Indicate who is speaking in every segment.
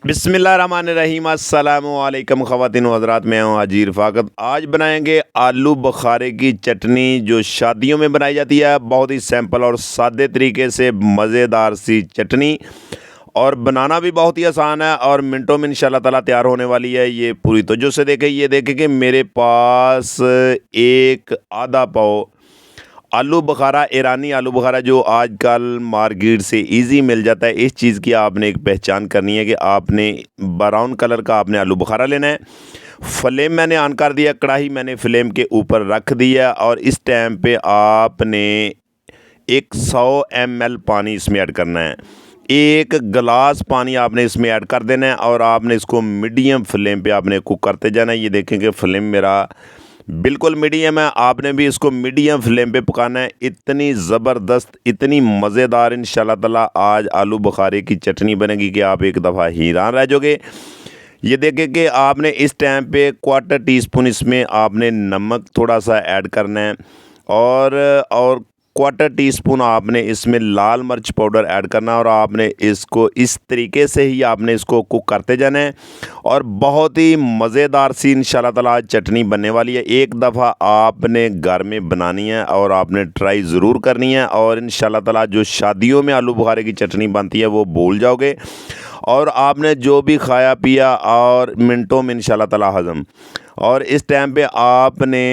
Speaker 1: बिस्मिल्लाहिर्रहमानिर्रहीम अस्सलामुअलैकुम ख़वातीन व हज़रात, मैं हूँ हाजी रफ़ाकत। आज बनाएंगे आलू बुखारे की चटनी जो शादियों में बनाई जाती है। बहुत ही सिंपल और सादे तरीके से मज़ेदार सी चटनी, और बनाना भी बहुत ही आसान है और मिनटों में इंशाल्लाह ताला तैयार होने वाली है। ये पूरी तवज्जो से देखें। ये देखें कि मेरे पास एक आधा पाव आलू बुखारा, ईरानी आलू बुखारा जो आजकल मार्केट से इजी मिल जाता है। इस चीज़ की आपने एक पहचान करनी है कि आपने ब्राउन कलर का आपने आलू बुखारा लेना है। फ्लेम मैंने ऑन कर दिया, कढ़ाई मैंने फ्लेम के ऊपर रख दिया और इस टाइम पे आपने एक 100 ml पानी इसमें ऐड करना है। एक गिलास पानी आपने इसमें ऐड कर देना है और आपने इसको मीडियम फ्लेम पे आपने कुक करते जाना है। ये देखें कि फ्लेम मेरा बिल्कुल मीडियम है, आपने भी इसको मीडियम फ्लेम पे पकाना है। इतनी ज़बरदस्त, इतनी मज़ेदार इंशाल्लाह ताला आज आलू बुखारे की चटनी बनेगी कि आप एक दफ़ा हैरान रह जाओगे। ये देखें कि आपने इस टाइम पे 1/4 टीस्पून इसमें आपने नमक थोड़ा सा ऐड करना है और 1/4 टीस्पून आपने इसमें लाल मिर्च पाउडर ऐड करना है और आपने इसको इस तरीके से ही आपने इसको कुक करते जाना है और बहुत ही मज़ेदार सी इंशाल्लाह ताला चटनी बनने वाली है। एक दफ़ा आपने घर में बनानी है और आपने ट्राई ज़रूर करनी है और इंशाल्लाह ताला जो शादियों में आलू बुखारे की चटनी बनती है वो भूल जाओगे और आपने जो भी खाया पिया और मिनटों में इंशाल्लाह ताला हज़म। और इस टाइम पे आपने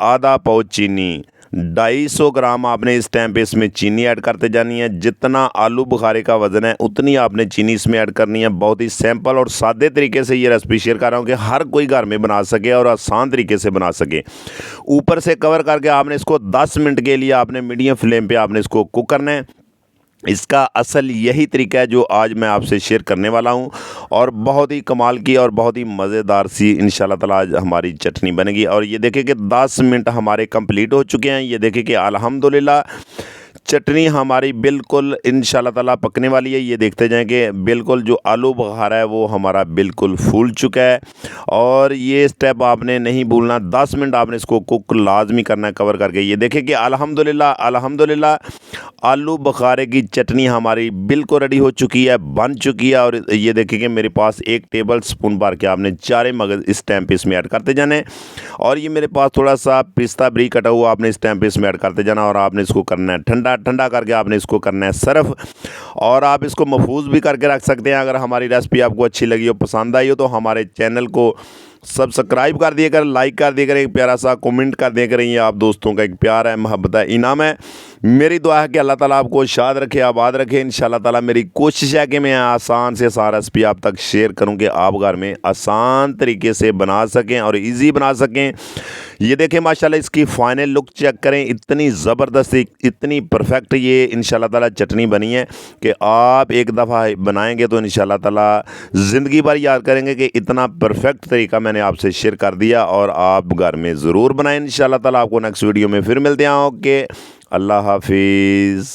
Speaker 1: आधा पाव चीनी, 250 ग्राम आपने इस टाइम पे इसमें चीनी ऐड करते जानी है। जितना आलू बुखारे का वज़न है उतनी आपने चीनी इसमें ऐड करनी है। बहुत ही सिंपल और सादे तरीके से ये रेसिपी शेयर कर रहा हूँ कि हर कोई घर में बना सके और आसान तरीके से बना सके। ऊपर से कवर करके आपने इसको 10 मिनट के लिए आपने मीडियम फ्लेम पे आपने इसको कुक करना है। इसका असल यही तरीका है जो आज मैं आपसे शेयर करने वाला हूं और बहुत ही कमाल की और बहुत ही मज़ेदार सी इंशाल्लाह ताला आज हमारी चटनी बनेगी। और ये देखें कि 10 मिनट हमारे कंप्लीट हो चुके हैं। ये देखें कि अल्हम्दुलिल्लाह चटनी हमारी बिल्कुल इंशाल्लाह ताला पकने वाली है। ये देखते जाएं कि बिल्कुल जो आलू बुखारा है वो हमारा बिल्कुल फूल चुका है और ये स्टेप आपने नहीं भूलना। 10 मिनट आपने इसको कुक लाजमी करना है कवर करके। ये देखें कि अल्हम्दुलिल्लाह अल्हम्दुलिल्लाह आलू बुखारे की चटनी हमारी बिल्कुल रेडी हो चुकी है, बन चुकी है। और ये देखें कि मेरे पास 1 टेबल स्पून भर के आपने चारे मगज़ इस टाइम पे इसमें ऐड करते जाने और ये मेरे पास थोड़ा सा पिस्ता बरी कटा हुआ आपने इस टाइम पे इसमें ऐड करते जाना और आपने इसको करना है ठंडा। ठंडा करके आपने इसको करना है सर्व और आप इसको महफूज भी करके रख सकते हैं। अगर हमारी रेसिपी आपको अच्छी लगी हो, पसंद आई हो तो हमारे चैनल को सब्सक्राइब कर दिया करें, लाइक कर दिया करें, एक प्यारा सा कमेंट कर दिया करें। ये आप दोस्तों का एक प्यार है, मोहब्बत है, इनाम है। मेरी दुआ है कि अल्लाह ताला आपको शाद रखे, आबाद रखे। इंशाल्लाह ताला मेरी कोशिश है कि मैं आसान से आसान रेसिपी आप तक शेयर करूं कि आप घर में आसान तरीके से बना सकें और इजी बना सकें। ये देखें माशाल्लाह इसकी फ़ाइनल लुक चेक करें, इतनी ज़बरदस्त, इतनी परफेक्ट ये इंशाल्लाह ताला चटनी बनी है कि आप एक दफ़ा बनाएंगे तो इंशाल्लाह ताला ज़िंदगी भर याद करेंगे कि इतना परफेक्ट तरीका मैंने आपसे शेयर कर दिया और आप घर में ज़रूर बनाएं। इंशाल्लाह ताला आपको नेक्स्ट वीडियो में फिर मिलते हैं। ओके, अल्लाह हाफिज़।